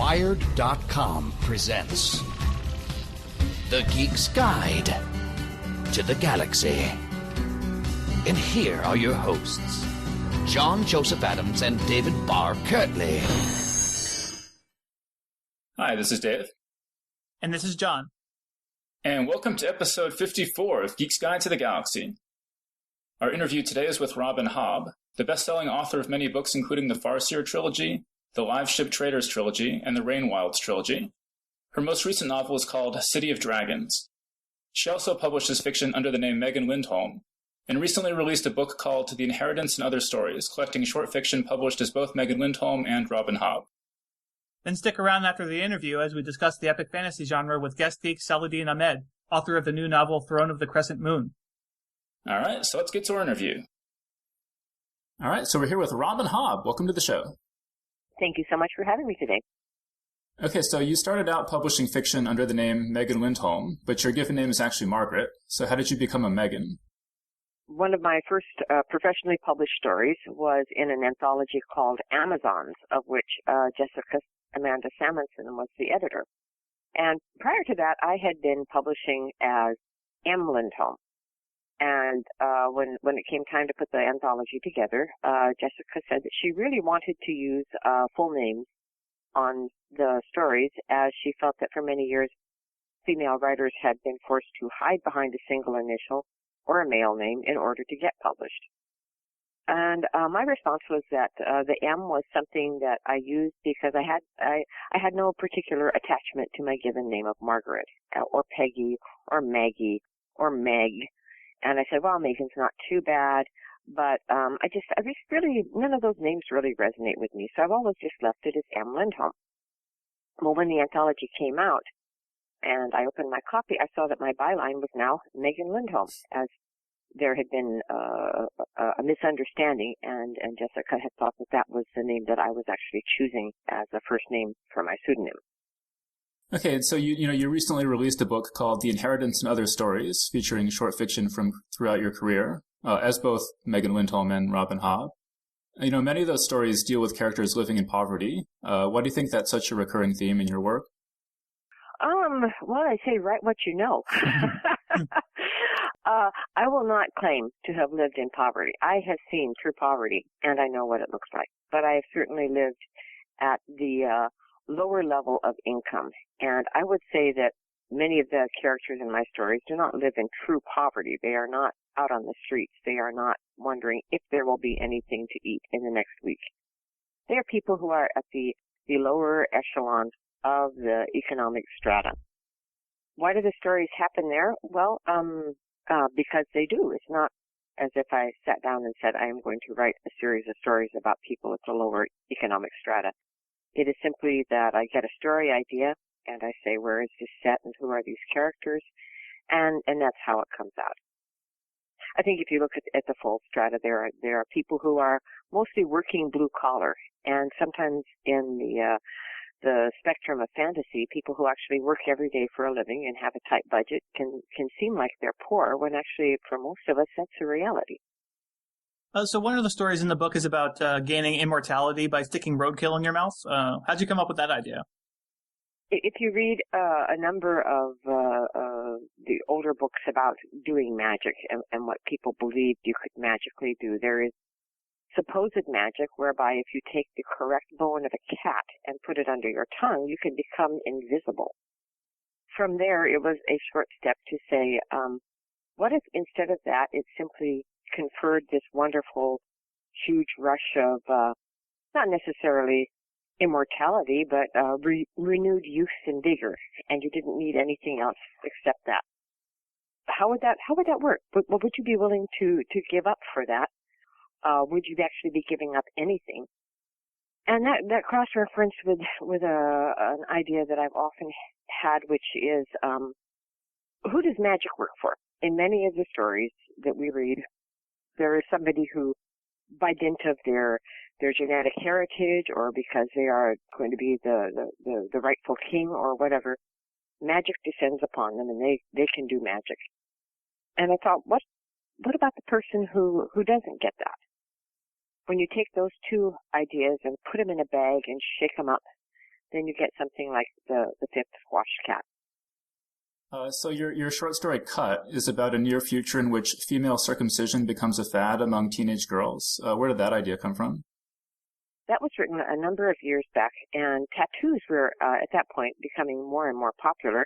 Wired.com presents The Geek's Guide to the Galaxy. And here are your hosts, John Joseph Adams and David Barr Kirtley. Hi, this is Dave. And this is John. And welcome to episode 54 of Geek's Guide to the Galaxy. Our interview today is with Robin Hobb, the best-selling author of many books including the Farseer trilogy, the Live Ship Traders trilogy, and the Rainwilds trilogy. Her most recent novel is called City of Dragons. She also publishes fiction under the name Megan Lindholm, and recently released a book called The Inheritance and Other Stories, collecting short fiction published as both Megan Lindholm and Robin Hobb. Then stick around after the interview as we discuss the epic fantasy genre with guest geek Saladin Ahmed, author of the new novel Throne of the Crescent Moon. All right, so let's get to our interview. All right, so we're here with Robin Hobb. Welcome to the show. Thank you so much for having me today. Okay, so you started out publishing fiction under the name Megan Lindholm, but your given name is actually Margaret. So how did you become a Megan? One of my first professionally published stories was in an anthology called Amazons, of which Jessica Amanda Samuelson was the editor. And prior to that, I had been publishing as M. Lindholm. And when it came time to put the anthology together, Jessica said that she really wanted to use full names on the stories, as she felt that for many years female writers had been forced to hide behind a single initial or a male name in order to get published. And my response was that the M was something that I used because I had no particular attachment to my given name of Margaret or Peggy or Maggie or Meg. And I said, well, Megan's not too bad, but I just really, none of those names really resonate with me, so I've always just left it as M. Lindholm. Well, when the anthology came out and I opened my copy, I saw that my byline was now Megan Lindholm, as there had been a misunderstanding, and Jessica had thought that that was the name that I was actually choosing as a first name for my pseudonym. Okay, and so you recently released a book called The Inheritance and Other Stories, featuring short fiction from throughout your career, as both Megan Lindholm and Robin Hobb. Many of those stories deal with characters living in poverty. Why do you think that's such a recurring theme in your work? Well, I say write what you know. I will not claim to have lived in poverty. I have seen true poverty, and I know what it looks like. But I have certainly lived at the lower level of income. And I would say that many of the characters in my stories do not live in true poverty. They are not out on the streets. They are not wondering if there will be anything to eat in the next week. They are people who are at the lower echelon of the economic strata. Why do the stories happen there? Well, because they do. It's not as if I sat down and said, I am going to write a series of stories about people at the lower economic strata. It is simply that I get a story idea, and I say, where is this set, and who are these characters, and that's how it comes out. I think if you look at the full strata, there are people who are mostly working blue collar, and sometimes in the spectrum of fantasy, people who actually work every day for a living and have a tight budget can seem like they're poor, when actually for most of us that's a reality. So one of the stories in the book is about gaining immortality by sticking roadkill in your mouth. How'd you come up with that idea? If you read a number of the older books about doing magic and what people believed you could magically do, there is supposed magic whereby if you take the correct bone of a cat and put it under your tongue, you can become invisible. From there, it was a short step to say, what if instead of that, it simply conferred this wonderful, huge rush of not necessarily immortality, but renewed youth and vigor, and you didn't need anything else except that. How would that work? What would you be willing to give up for that? Would you actually be giving up anything? And that cross-reference with an idea that I've often had, which is, who does magic work for? In many of the stories that we read, there is somebody who, by dint of their genetic heritage, or because they are going to be the rightful king or whatever, magic descends upon them and they can do magic. And I thought, what about the person who doesn't get that? When you take those two ideas and put them in a bag and shake them up, then you get something like the fifth Wash Cat. So your short story Cut is about a near future in which female circumcision becomes a fad among teenage girls. Where did that idea come from? That was written a number of years back, and tattoos were at that point becoming more and more popular.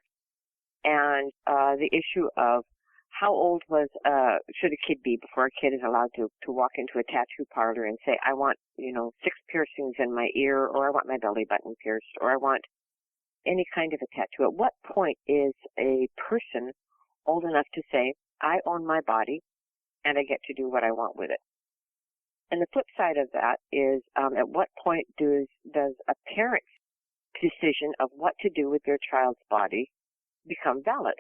And the issue of how old should a kid be before a kid is allowed to walk into a tattoo parlor and say, I want, 6 piercings in my ear, or I want my belly button pierced, or I want any kind of a tattoo. At what point is a person old enough to say, I own my body and I get to do what I want with it? And the flip side of that is, at what point does a parent's decision of what to do with their child's body become valid?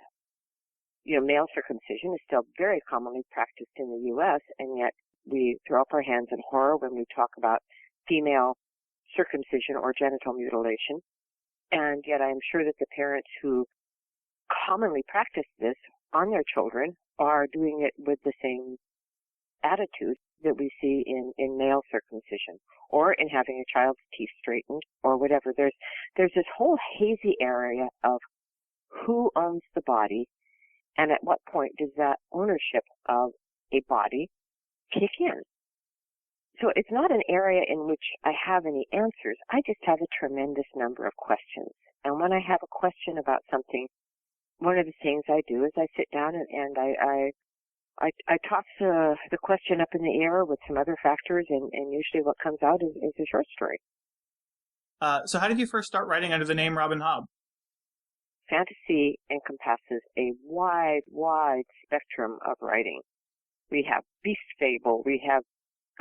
Male circumcision is still very commonly practiced in the U.S., and yet we throw up our hands in horror when we talk about female circumcision or genital mutilation. And yet I am sure that the parents who commonly practice this on their children are doing it with the same attitude that we see in male circumcision, or in having a child's teeth straightened, or whatever. There's this whole hazy area of who owns the body, and at what point does that ownership of a body kick in? So it's not an area in which I have any answers. I just have a tremendous number of questions. And when I have a question about something, one of the things I do is I sit down and I toss the question up in the air with some other factors, and usually what comes out is a short story. So how did you first start writing under the name Robin Hobb? Fantasy encompasses a wide spectrum of writing. We have beast fable, we have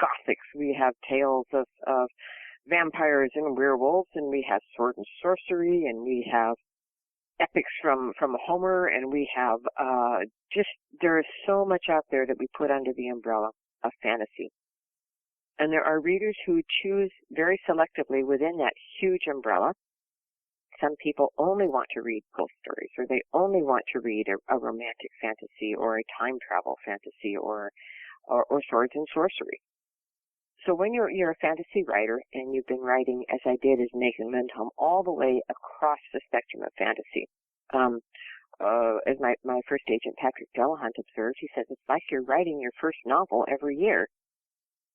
Gothics, we have tales of vampires and werewolves, and we have sword and sorcery, and we have epics from Homer, and we have there is so much out there that we put under the umbrella of fantasy. And there are readers who choose very selectively within that huge umbrella. Some people only want to read ghost stories, or they only want to read a romantic fantasy, or a time travel fantasy, or swords and sorcery. So when you're a fantasy writer, and you've been writing, as I did as Megan Lindholm, all the way across the spectrum of fantasy, as my first agent Patrick Delahunt observed, he says it's like you're writing your first novel every year,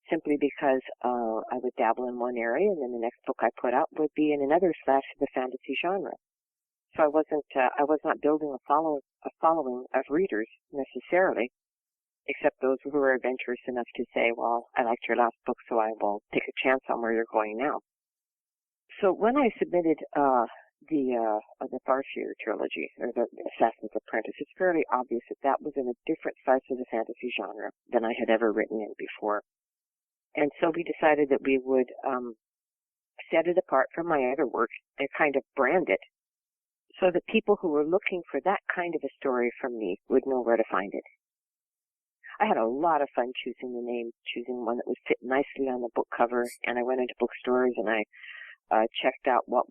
simply because I would dabble in one area, and then the next book I put out would be in another slash of the fantasy genre. So I was not building a following of readers necessarily, except those who are adventurous enough to say, well, I liked your last book, so I will take a chance on where you're going now. So when I submitted the Farseer trilogy, or the Assassin's Apprentice, it's fairly obvious that was in a different slice of the fantasy genre than I had ever written in before. And so we decided that we would set it apart from my other work and kind of brand it so that people who were looking for that kind of a story from me would know where to find it. I had a lot of fun choosing the name, choosing one that would fit nicely on the book cover, and I went into bookstores and I checked out what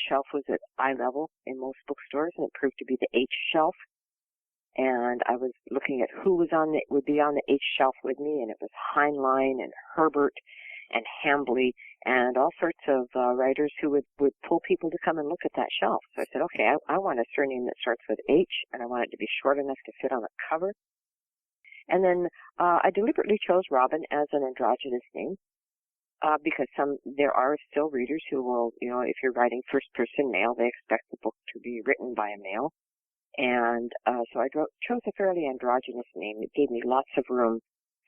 shelf was at eye level in most bookstores, and it proved to be the H shelf. And I was looking at who would be on the H shelf with me, and it was Heinlein and Herbert and Hambly and all sorts of writers who would pull people to come and look at that shelf. So I said, okay, I want a surname that starts with H, and I want it to be short enough to fit on the cover. And then I deliberately chose Robin as an androgynous name because there are still readers who will, if you're writing first-person male, they expect the book to be written by a male. And so I chose a fairly androgynous name. It gave me lots of room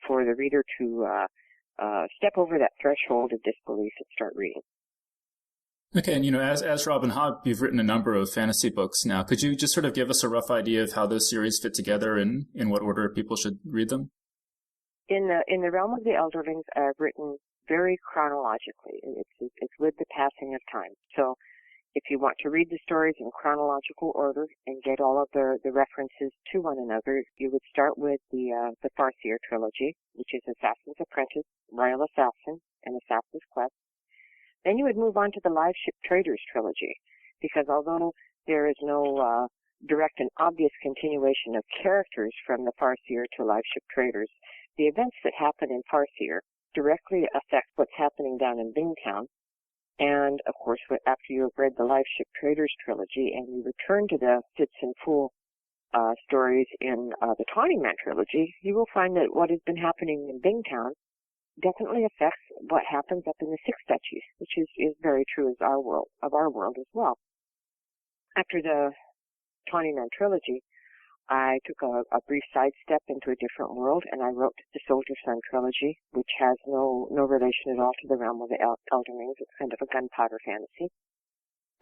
for the reader to step over that threshold of disbelief and start reading. Okay, and as Robin Hobb, you've written a number of fantasy books now. Could you just sort of give us a rough idea of how those series fit together and in what order people should read them? In the realm of the Elderlings, I've written very chronologically. It's with the passing of time. So if you want to read the stories in chronological order and get all of the references to one another, you would start with the Farseer trilogy, which is Assassin's Apprentice, Royal Assassin, and Assassin's Quest. Then you would move on to the Live Ship Traders trilogy, because although there is no direct and obvious continuation of characters from the Farseer to Live Ship Traders, the events that happen in Farseer directly affect what's happening down in Bingtown, And, of course, after you have read the Live Ship Traders trilogy and you return to the Fitz and Fool stories in the Tawny Man trilogy, you will find that what has been happening in Bingtown definitely affects what happens up in the Six Duchies, which is very true of our world as well. After the Tawny Man trilogy, I took a brief sidestep into a different world, and I wrote the Soldier Son trilogy, which has no relation at all to the realm of the Elden Rings. It's kind of a gunpowder fantasy.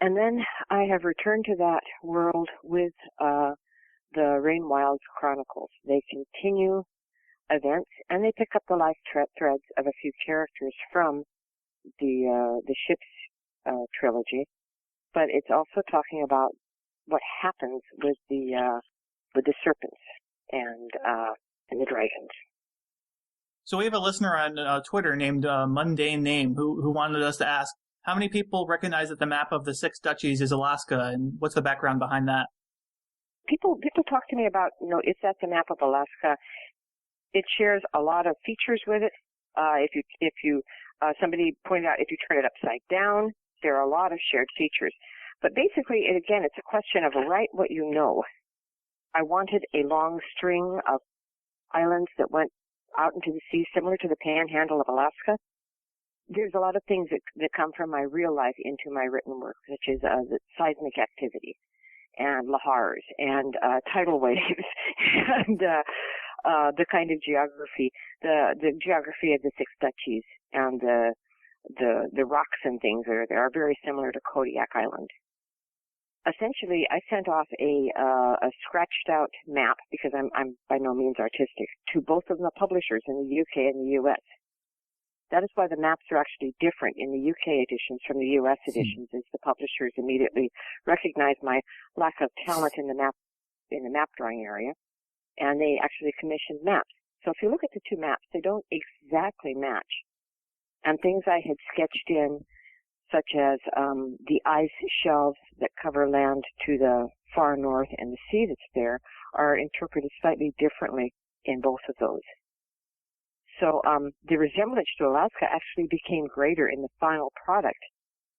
And then I have returned to that world with the Rain Wilds Chronicles. They continue events, and they pick up the life threads of a few characters from the Ships trilogy. But it's also talking about what happens with the serpents and the dragons. So we have a listener on Twitter named Mundane Name who wanted us to ask, how many people recognize that the map of the Six Duchies is Alaska, and what's the background behind that? People talk to me about, is that the map of Alaska? It shares a lot of features with it. If you somebody pointed out, if you turn it upside down, there are a lot of shared features. But basically, it's a question of write what you know. I wanted a long string of islands that went out into the sea, similar to the panhandle of Alaska. There's a lot of things that come from my real life into my written work, such as the seismic activity and lahars and tidal waves and the kind of geography, the geography of the Six Duchies and the rocks and things that are there are very similar to Kodiak Island. Essentially, I sent off a scratched out map, because I'm by no means artistic, to both of the publishers in the UK and the US. That is why the maps are actually different in the UK editions from the US editions, as the publishers immediately recognized my lack of talent in the map drawing area, and they actually commissioned maps. So if you look at the two maps, they don't exactly match. And things I had sketched in, such as the ice shelves that cover land to the far north and the sea that's there, are interpreted slightly differently in both of those. So the resemblance to Alaska actually became greater in the final product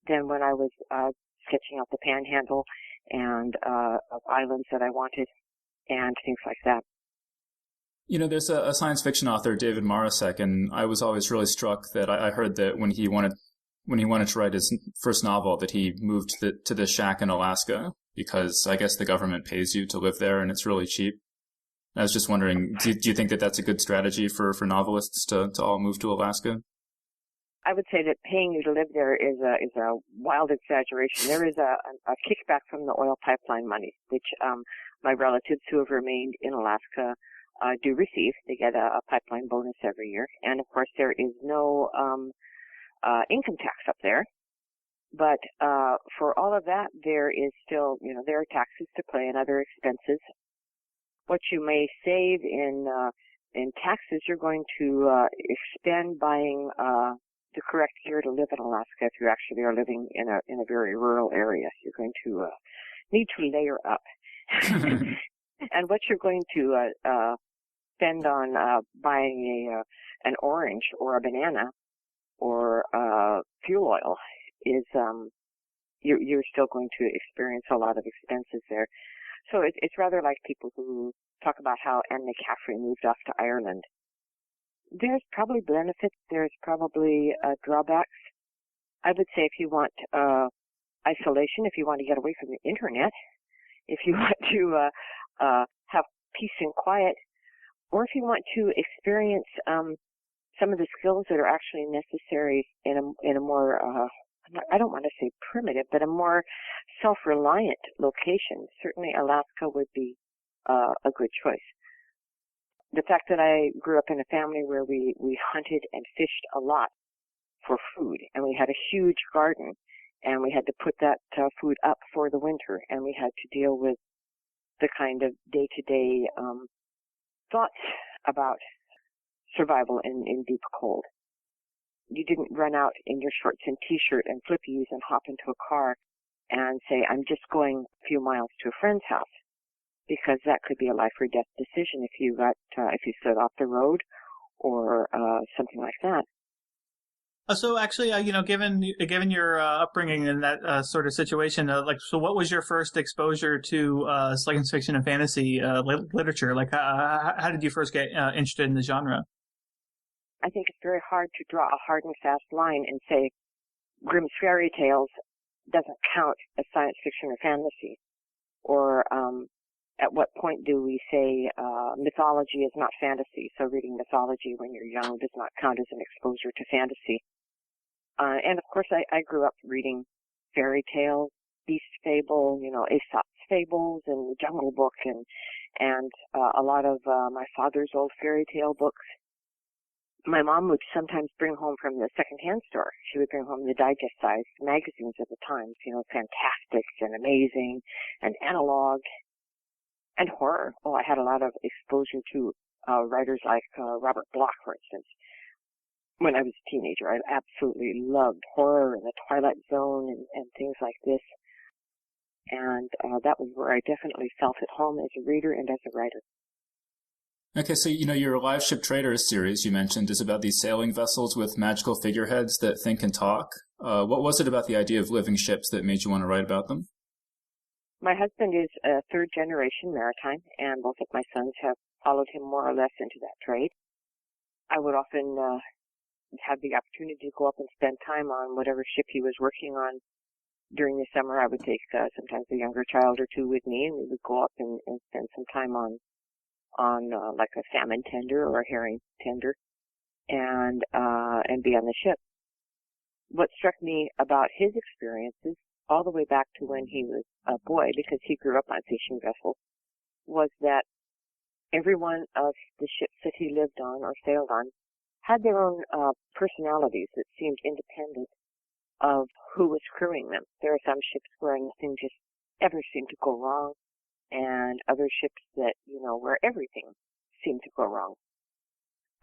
than when I was sketching out the panhandle and of islands that I wanted and things like that. There's a science fiction author, David Marasek, and I was always really struck that I heard that when he wanted to write his first novel, that he moved to this shack in Alaska because I guess the government pays you to live there and it's really cheap. I was just wondering, do you think that that's a good strategy for novelists to all move to Alaska? I would say that paying you to live there is a wild exaggeration. There is a kickback from the oil pipeline money, which my relatives who have remained in Alaska do receive. They get a pipeline bonus every year. And, of course, there is no income tax up there. But for all of that, there is still, there are taxes to pay and other expenses. What you may save in taxes, you're going to expend buying the correct gear to live in Alaska. If you actually are living in a very rural area, you're going to need to layer up. And what you're going to spend on buying an orange or a banana or fuel oil is you're still going to experience a lot of expenses there. So it's rather like people who talk about how Anne McCaffrey moved off to Ireland. There's probably benefits. There's probably drawbacks. I would say if you want isolation, if you want to get away from the internet, if you want to have peace and quiet, or if you want to experience some of the skills that are actually necessary in a more I don't want to say primitive, but a more self-reliant location, certainly Alaska would be a good choice. The fact that I grew up in a family where we hunted and fished a lot for food, and we had a huge garden, and we had to put that food up for the winter, and we had to deal with the kind of day-to-day thoughts about survival in deep cold. You didn't run out in your shorts and T-shirt and flippies and hop into a car and say, I'm just going a few miles to a friend's house, because that could be a life or death decision if you slid off the road or something like that. So actually, given your upbringing in that sort of situation, so what was your first exposure to science fiction and fantasy literature? Like, how did you first get interested in the genre? I think it's very hard to draw a hard and fast line and say Grimm's fairy tales doesn't count as science fiction or fantasy, or at what point do we say mythology is not fantasy? So reading mythology when you're young does not count as an exposure to fantasy. And of course, I grew up reading fairy tales, Beast Fable, Aesop's Fables, and the Jungle Book, and a lot of my father's old fairy tale books. My mom would sometimes bring home from the secondhand store. She would bring home the digest-sized magazines of the times, Fantastic and Amazing and Analog and horror. Oh, I had a lot of exposure to writers like Robert Bloch, for instance. When I was a teenager, I absolutely loved horror and the Twilight Zone and things like this. And that was where I definitely felt at home as a reader and as a writer. Okay, so, your Live Ship Traders series you mentioned is about these sailing vessels with magical figureheads that think and talk. What was it about the idea of living ships that made you want to write about them? My husband is a third-generation maritime, and both of my sons have followed him more or less into that trade. I would often have the opportunity to go up and spend time on whatever ship he was working on. During the summer, I would take sometimes a younger child or two with me, and we would go up and spend some time on like a salmon tender or a herring tender, and be on the ship. What struck me about his experiences, all the way back to when he was a boy, because he grew up on fishing vessels, was that every one of the ships that he lived on or sailed on had their own personalities that seemed independent of who was crewing them. There are some ships where nothing just ever seemed to go wrong, and other ships that, where everything seemed to go wrong.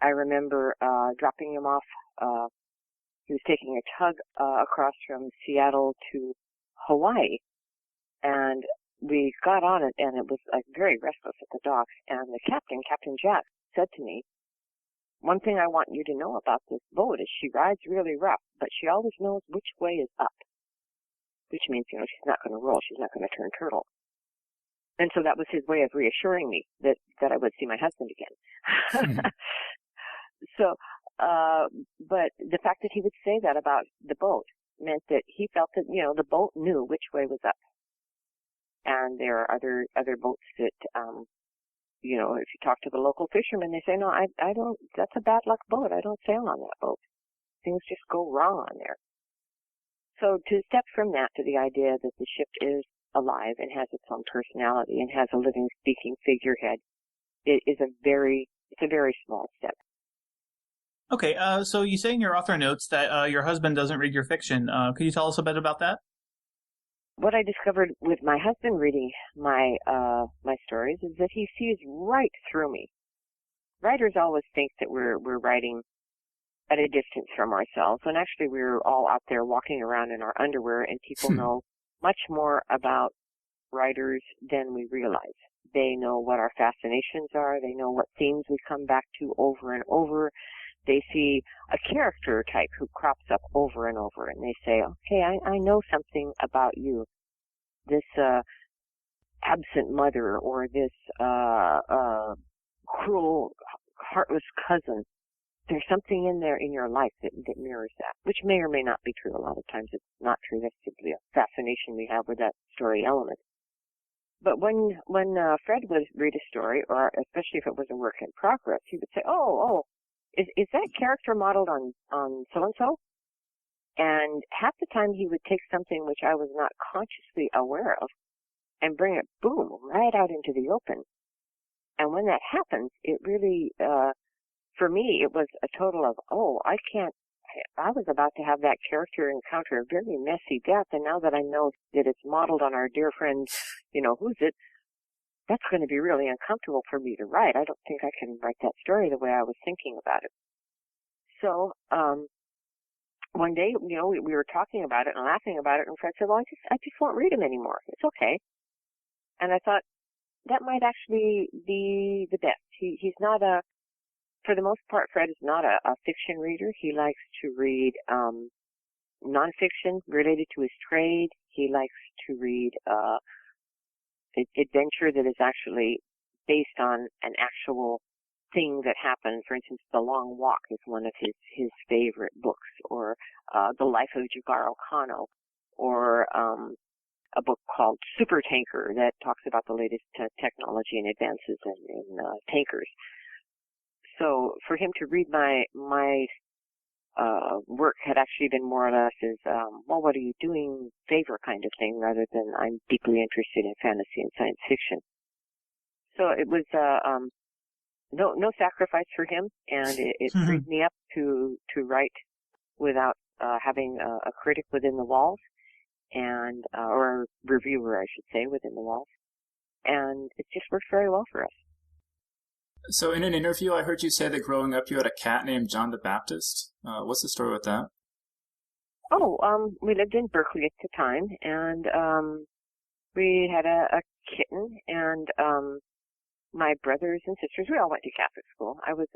I remember dropping him off. He was taking a tug across from Seattle to Hawaii, and we got on it, and it was very restless at the docks, and the captain, Captain Jack, said to me, "One thing I want you to know about this boat is she rides really rough, but she always knows which way is up," which means, she's not going to roll, she's not going to turn turtle. And so that was his way of reassuring me that I would see my husband again. So, but the fact that he would say that about the boat meant that he felt that, the boat knew which way was up. And there are other boats that, if you talk to the local fishermen, they say, "No, I don't, that's a bad luck boat. I don't sail on that boat. Things just go wrong on there." So to step from that to the idea that the ship is alive and has its own personality and has a living, speaking figurehead, it's a very small step. Okay, so you say in your author notes that your husband doesn't read your fiction. Could you tell us a bit about that? What I discovered with my husband reading my stories is that he sees right through me. Writers always think that we're writing at a distance from ourselves, when actually we're all out there walking around in our underwear, and people know much more about writers than we realize. They know what our fascinations are. They know what themes we come back to over and over. They see a character type who crops up over and over, and they say, "Okay, I know something about you. This absent mother, or this cruel, heartless cousin. There's something in there in your life that mirrors that," which may or may not be true. A lot of times it's not true. That's simply a fascination we have with that story element. But when Fred would read a story, or especially if it was a work in progress, he would say, "Oh, is that character modeled on so-and-so?" And half the time he would take something which I was not consciously aware of and bring it, boom, right out into the open. And when that happens, it really, for me, it was a total of, I was about to have that character encounter a very messy death, and now that I know that it's modeled on our dear friend, who's it, that's going to be really uncomfortable for me to write. I don't think I can write that story the way I was thinking about it. So, one day, we were talking about it and laughing about it, and Fred said, "Well, I just won't read him anymore. It's okay." And I thought, that might actually be the best. He's not a for the most part, Fred is not a fiction reader. He likes to read nonfiction related to his trade. He likes to read adventure that is actually based on an actual thing that happened. For instance, The Long Walk is one of his favorite books, or The Life of Jigaro Kano, or a book called Super Tanker that talks about the latest technology and advances in tankers. So for him to read my work had actually been more or less as, well, what are you doing favor kind of thing, rather than I'm deeply interested in fantasy and science fiction. So it was no sacrifice for him, and it freed me up to write without having a critic within the walls, and or a reviewer, I should say, within the walls. And it just worked very well for us. So in an interview, I heard you say that growing up you had a cat named John the Baptist. What's the story with that? Oh, we lived in Berkeley at the time, and we had a kitten, and my brothers and sisters, we all went to Catholic school. I was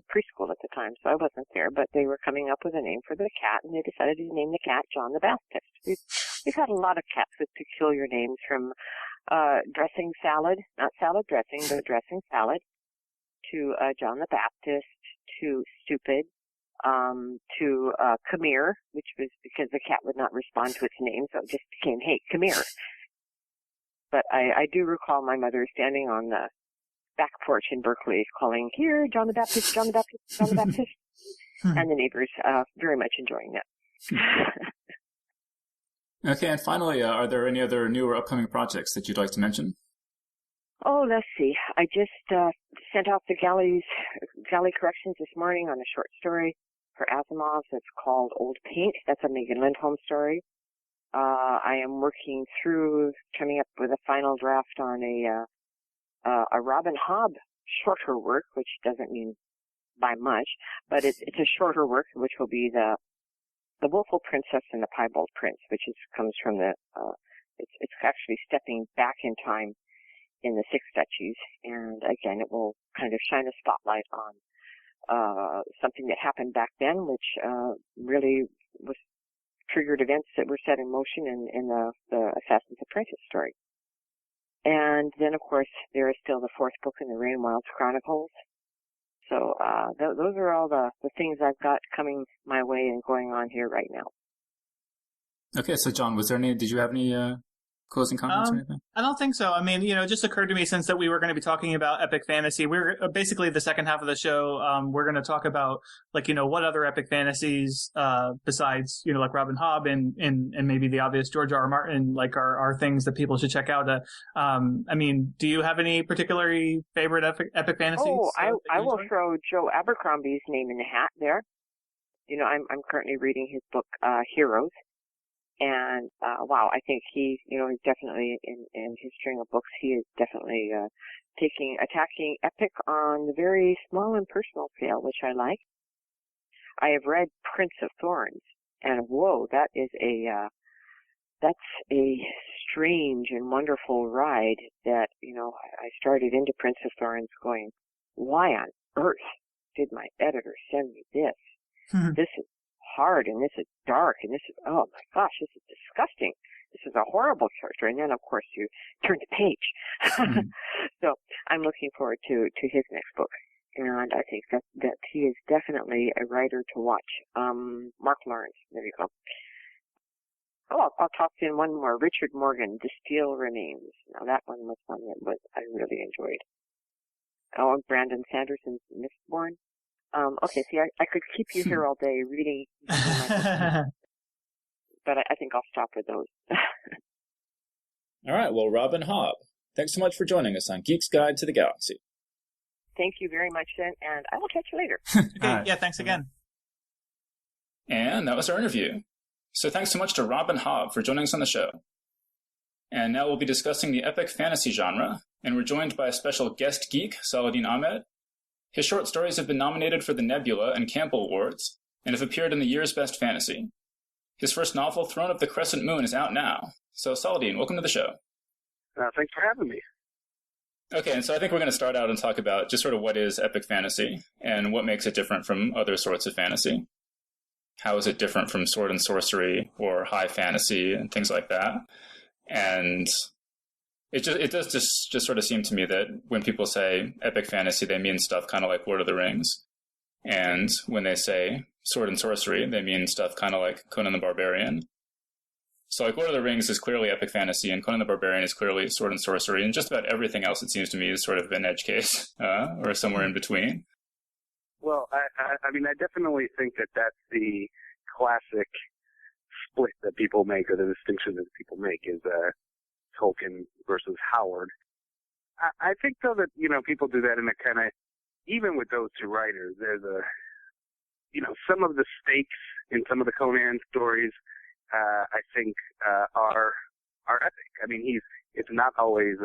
preschool at the time, so I wasn't there, but they were coming up with a name for the cat, and they decided to name the cat John the Baptist. We've had a lot of cats with peculiar names, from dressing salad, not salad dressing, but dressing salad, to John the Baptist, to Stupid, to Come Here, which was because the cat would not respond to its name, so it just became, hey, come here. But I do recall my mother standing on the back porch in Berkeley calling, here, John the Baptist, John the Baptist, John the Baptist, and the neighbors very much enjoying that. Okay, and finally, are there any other new or upcoming projects that you'd like to mention? Oh, let's see. I just sent off the galley corrections this morning on a short story for Asimov that's called Old Paint. That's a Megan Lindholm story. I am working through coming up with a final draft on a Robin Hobb shorter work, which doesn't mean by much, but it's a shorter work, which will be the Willful Princess and the Piebald Prince, which comes from it's actually stepping back in time in the Six Duchies, and again, it will kind of shine a spotlight on something that happened back then, which really was triggered events that were set in motion in the Assassin's Apprentice story. And then, of course, there is still the fourth book in the Rain Wilds Chronicles. So those are all the things I've got coming my way and going on here right now. Okay, so John, did you have any closing comments or anything? I don't think so. I mean, it just occurred to me, since that we were going to be talking about epic fantasy. We're basically the second half of the show. We're going to talk about what other epic fantasies besides like Robin Hobb and maybe the obvious George R. R. Martin are things that people should check out. I mean, do you have any particularly favorite epic fantasies? Oh, I will throw Joe Abercrombie's name in the hat there. I'm currently reading his book Heroes. And, wow, I think he's definitely in his string of books, he is definitely, attacking epic on the very small and personal scale, which I like. I have read Prince of Thorns, and whoa, that's a strange and wonderful ride that, I started into Prince of Thorns going, why on earth did my editor send me this? This is hard, and this is dark, and this is, oh my gosh, this is disgusting. This is a horrible character. And then, of course, you turn the page. So I'm looking forward to his next book. And I think that he is definitely a writer to watch. Mark Lawrence, there you go. Oh, I'll talk in one more. Richard Morgan, The Steel Remains. Now that one was one that I really enjoyed. Oh, Brandon Sanderson's Mistborn. Okay, see, I could keep you here all day reading, but I think I'll stop with those. All right, well, Robin Hobb, thanks so much for joining us on Geek's Guide to the Galaxy. Thank you very much, then, and I will catch you later. Okay, right. Yeah, thanks again. And that was our interview. So thanks so much to Robin Hobb for joining us on the show. And now we'll be discussing the epic fantasy genre, and we're joined by a special guest geek, Saladin Ahmed. His short stories have been nominated for the Nebula and Campbell Awards, and have appeared in the year's Best Fantasy. His first novel, Throne of the Crescent Moon, is out now. So, Saladin, welcome to the show. Thanks for having me. Okay, and so I think we're going to start out and talk about just sort of what is epic fantasy and what makes it different from other sorts of fantasy. How is it different from sword and sorcery or high fantasy and things like that? And it does just sort of seem to me that when people say epic fantasy, they mean stuff kind of like Lord of the Rings. And when they say sword and sorcery, they mean stuff kind of like Conan the Barbarian. So like Lord of the Rings is clearly epic fantasy, and Conan the Barbarian is clearly sword and sorcery, and just about everything else, it seems to me, is sort of an edge case, or somewhere in between. Well, I mean, I definitely think that that's the classic split that people make, or the distinction that people make, is Tolkien versus Howard. I think, though, that, people do that in a kind of, even with those two writers, there's some of the stakes in some of the Conan stories, I think, are epic. I mean, it's not always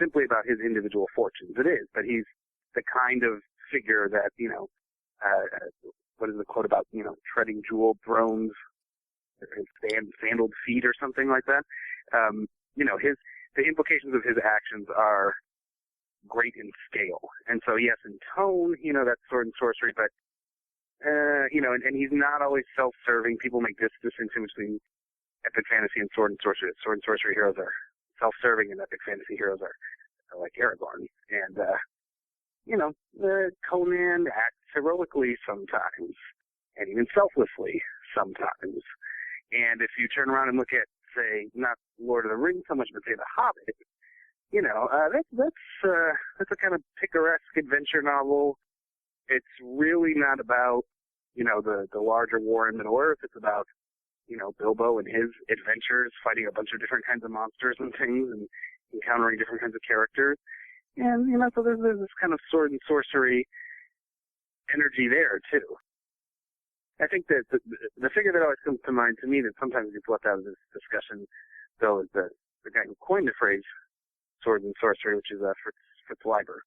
simply about his individual fortunes. It is, but he's the kind of figure that, what is the quote about, treading jeweled thrones and sandaled feet or something like that. The implications of his actions are great in scale. And so, yes, in tone, that's sword and sorcery, but and he's not always self-serving. People make this distinction between epic fantasy and sword and sorcery. Sword and sorcery heroes are self-serving, and epic fantasy heroes are like Aragorn. And, Conan acts heroically sometimes, and even selflessly sometimes. And if you turn around and look at, say, not Lord of the Rings so much, but say The Hobbit, that's a kind of picaresque adventure novel. It's really not about, the larger war in Middle-earth. It's about, Bilbo and his adventures, fighting a bunch of different kinds of monsters and things, and encountering different kinds of characters. And, so there's this kind of sword and sorcery energy there, too. I think that the figure that always comes to mind to me that sometimes gets left out of this discussion, though, is the guy who coined the phrase sword and sorcery, which is Fritz Leiber.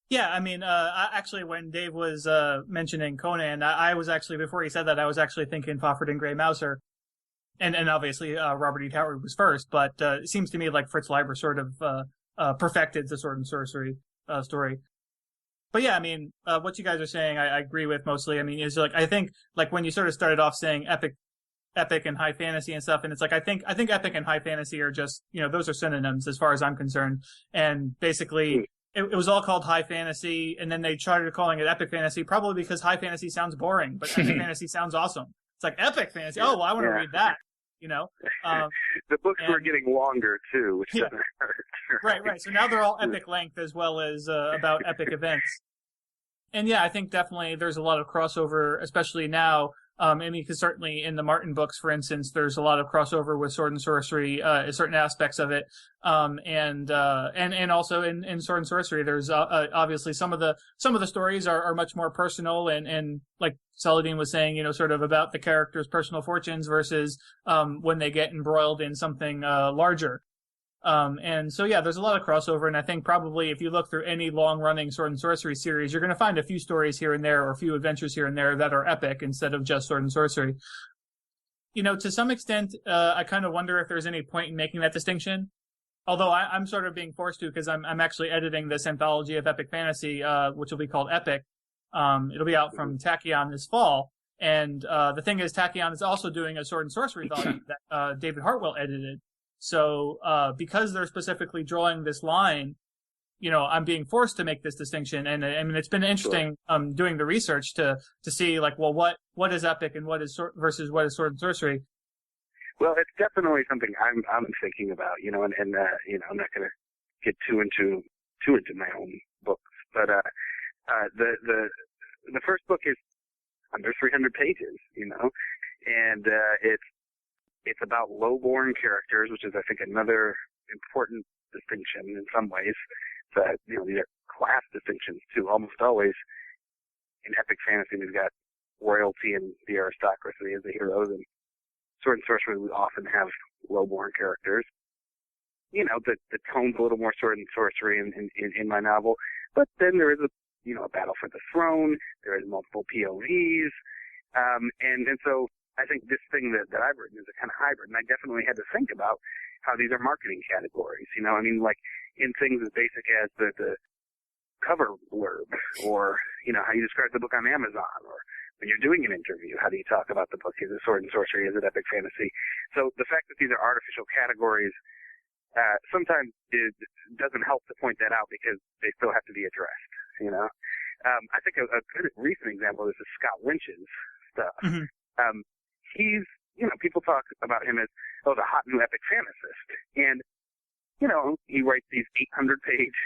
Yeah, I mean, actually, when Dave was mentioning Conan, I was actually, before he said that, I was actually thinking Fafhrd and Grey Mouser. And obviously, Robert E. Howard was first, but it seems to me like Fritz Leiber sort of perfected the sword and sorcery story. But yeah, I mean, what you guys are saying, I agree with mostly. I mean, is like, I think, like, when you sort of started off saying epic and high fantasy and stuff, and it's like, I think epic and high fantasy are just, those are synonyms as far as I'm concerned. And basically, it was all called high fantasy, and then they started calling it epic fantasy, probably because high fantasy sounds boring, but epic fantasy sounds awesome. It's like epic fantasy. Oh, well, I want to read that. The books were getting longer too, which doesn't hurt. Right. So now they're all epic length as well as about epic events. And yeah, I think definitely there's a lot of crossover, especially now. I mean, because certainly in the Martin books, for instance, there's a lot of crossover with sword and sorcery, certain aspects of it. And also in sword and sorcery, there's obviously some of the stories are much more personal and like Saladin was saying, sort of about the characters' personal fortunes versus when they get embroiled in something larger. And so, yeah, there's a lot of crossover, and I think probably if you look through any long-running sword and sorcery series, you're going to find a few stories here and there or a few adventures here and there that are epic instead of just sword and sorcery. To some extent, I kind of wonder if there's any point in making that distinction. Although I'm sort of being forced to because I'm actually editing this anthology of epic fantasy, which will be called Epic. It'll be out from Tachyon this fall. And the thing is, Tachyon is also doing a sword and sorcery volume that David Hartwell edited. So, because they're specifically drawing this line, I'm being forced to make this distinction. And I mean, it's been interesting, doing the research to see like, well, what is epic and what is versus what is sword and sorcery. Well, it's definitely something I'm thinking about, and I'm not going to get too into my own books, but, the first book is under 300 pages, and, it's about low-born characters, which is, I think, another important distinction in some ways. That these are class distinctions, too. Almost always in epic fantasy, we've got royalty and the aristocracy as the heroes, and sword and sorcery, we often have low-born characters. The tone's a little more sword and sorcery in my novel, but then there is a battle for the throne. There is multiple POVs, and so I think this thing that I've written is a kind of hybrid, and I definitely had to think about how these are marketing categories. You know, I mean, like in things as basic as the cover blurb, or, you know, how you describe the book on Amazon, or when you're doing an interview, how do you talk about the book? Is it sword and sorcery? Is it epic fantasy? So the fact that these are artificial categories sometimes it doesn't help to point that out because they still have to be addressed, you know? I think a good recent example of this is Scott Lynch's stuff. Mm-hmm. He's, you know, people talk about him as, the hot new epic fantasist. And, you know, he writes these 800-page,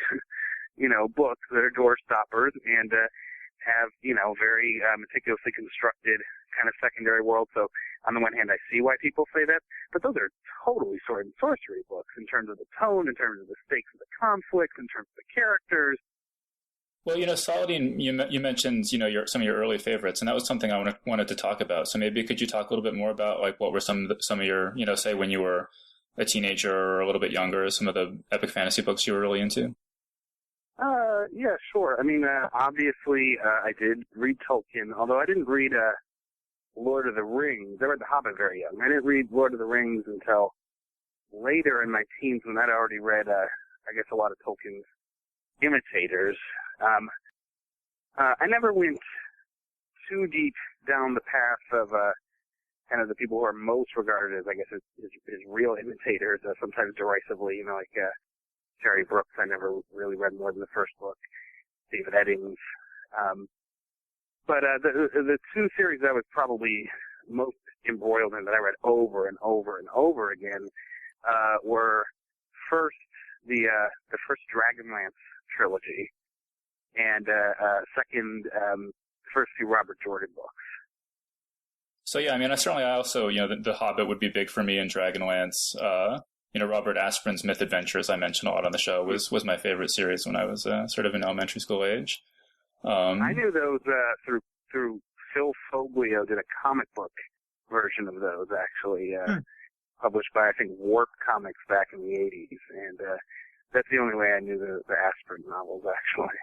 you know, books that are door stoppers and have, you know, very meticulously constructed kind of secondary world. So on the one hand, I see why people say that, but those are totally sword and sorcery books in terms of the tone, in terms of the stakes of the conflict, in terms of the characters. Well, you know, Saladin, you mentioned, you know, some of your early favorites, and that was something I wanted to talk about. So maybe could you talk a little bit more about, like, what were some of your, you know, say when you were a teenager or a little bit younger, some of the epic fantasy books you were really into? Yeah, sure. I mean, obviously, I did read Tolkien, although I didn't read Lord of the Rings. I read The Hobbit very young. I didn't read Lord of the Rings until later in my teens when I'd already read, I guess, a lot of Tolkien's imitators. I never went too deep down the path of kind of the people who are most regarded as, I guess, as real imitators, sometimes derisively, you know, like Terry Brooks. I never really read more than the first book. David Eddings. But the two series I was probably most embroiled in that I read over and over and over again were first the first Dragonlance trilogy, and second the first few Robert Jordan books. So yeah, I mean, I also, you know, the Hobbit would be big for me, and Dragonlance. You know, Robert Asprin's Myth Adventures, I mentioned a lot on the show, was my favorite series when I was sort of in elementary school age. I knew those through Phil Foglio did a comic book version of those, actually, published by, I think, Warp Comics back in the 80s, and that's the only way I knew the Asprin novels, actually.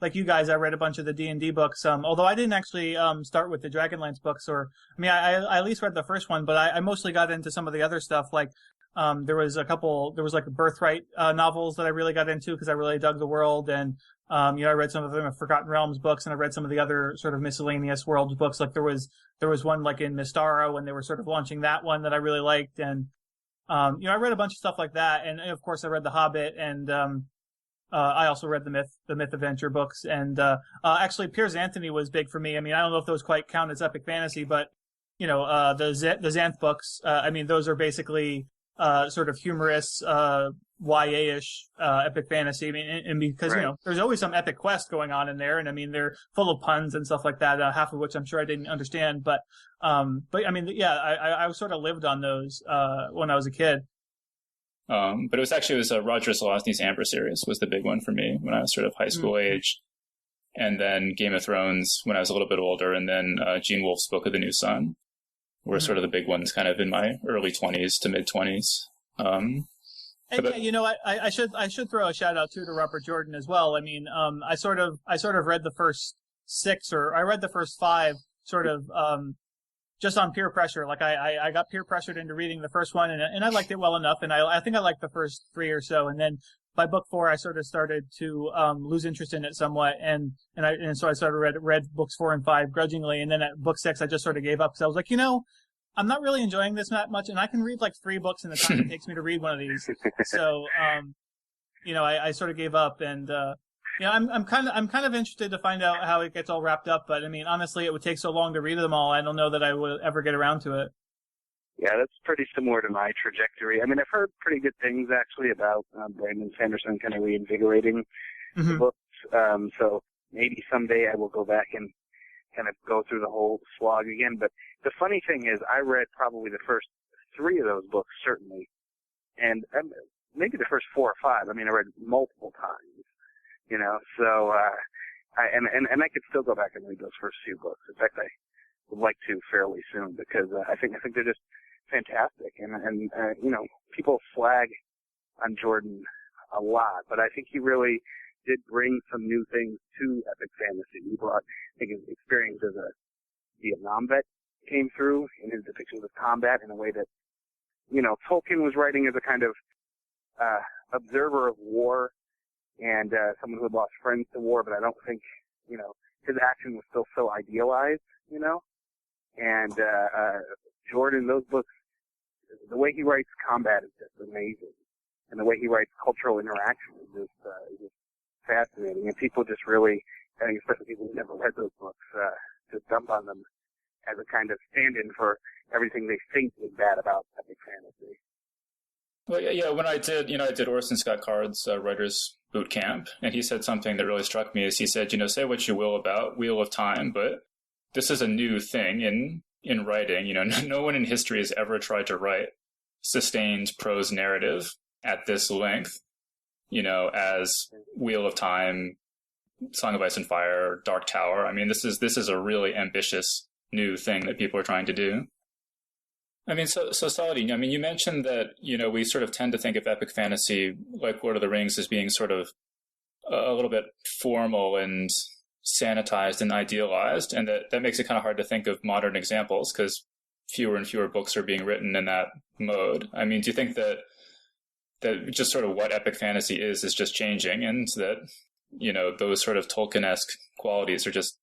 Like you guys, I read a bunch of the D&D books, although I didn't actually start with the Dragonlance books, I at least read the first one, but I mostly got into some of the other stuff, like there was like Birthright novels that I really got into because I really dug the world, and you know, I read some of the Forgotten Realms books, and I read some of the other sort of miscellaneous worlds books. Like there was one like in Mystara when they were sort of launching that one that I really liked, and you know, I read a bunch of stuff like that, and of course I read The Hobbit, and I also read the Myth Adventure books, and actually Piers Anthony was big for me. I mean, I don't know if those quite count as epic fantasy, but you know, the Xanth books, I mean, those are basically sort of humorous, YA-ish epic fantasy. I mean, and because right. You know, there's always some epic quest going on in there, and I mean, they're full of puns and stuff like that. Half of which I'm sure I didn't understand, but I mean, yeah, I sort of lived on those when I was a kid. But it was Roger Zelazny's Amber series was the big one for me when I was sort of high school age, and then Game of Thrones when I was a little bit older, and then Gene Wolfe's Book of the New Sun were sort of the big ones, kind of in my early 20s to mid 20s. And yeah, you know, I should throw a shout out too to Robert Jordan as well. I mean, I sort of read the first 6, or I read the first 5 sort of just on peer pressure. Like I got peer pressured into reading the first one, and I liked it well enough, and I think I liked the first 3 or so, and then by book 4 I sort of started to lose interest in it somewhat, and so I started read books 4 and 5 grudgingly, and then at book 6 I just sort of gave up because I was like, you know, I'm not really enjoying this that much, and I can read like 3 books in the time it takes me to read one of these. So you know, I sort of gave up, and you know, I'm kind of interested to find out how it gets all wrapped up, but I mean, honestly, it would take so long to read them all. I don't know that I would ever get around to it. Yeah, that's pretty similar to my trajectory. I mean, I've heard pretty good things actually about Brandon Sanderson kind of reinvigorating the books. So maybe someday I will go back and kind of go through the whole slog again. But the funny thing is, I read probably the first 3 of those books certainly, and maybe the first 4 or 5. I mean, I read multiple times. You know, so I could still go back and read those first few books. In fact, I would like to fairly soon because I think they're just fantastic. And you know, people slag on Jordan a lot, but I think he really did bring some new things to epic fantasy. He brought, I think, his experience as a Vietnam vet came through in his depictions of combat in a way that, Tolkien was writing as a kind of observer of war and someone who had lost friends to war, but I don't think, his action was still so idealized, And Jordan, those books, the way he writes combat is just amazing. And the way he writes cultural interaction is just fascinating. And people just really, I think especially people who never read those books, just dump on them as a kind of stand-in for everything they think is bad about epic fantasy. Well, yeah, when I did Orson Scott Card's Writers Boot Camp, and he said something that really struck me is he said, say what you will about Wheel of Time, but this is a new thing in writing. No one in history has ever tried to write sustained prose narrative at this length, as Wheel of Time, Song of Ice and Fire, Dark Tower. I mean, this is a really ambitious new thing that people are trying to do. I mean, so Saladin, you mentioned that, we sort of tend to think of epic fantasy like Lord of the Rings as being sort of a little bit formal and sanitized and idealized, and that makes it kind of hard to think of modern examples because fewer and fewer books are being written in that mode. I mean, do you think that just sort of what epic fantasy is just changing, and that, those sort of Tolkien-esque qualities are just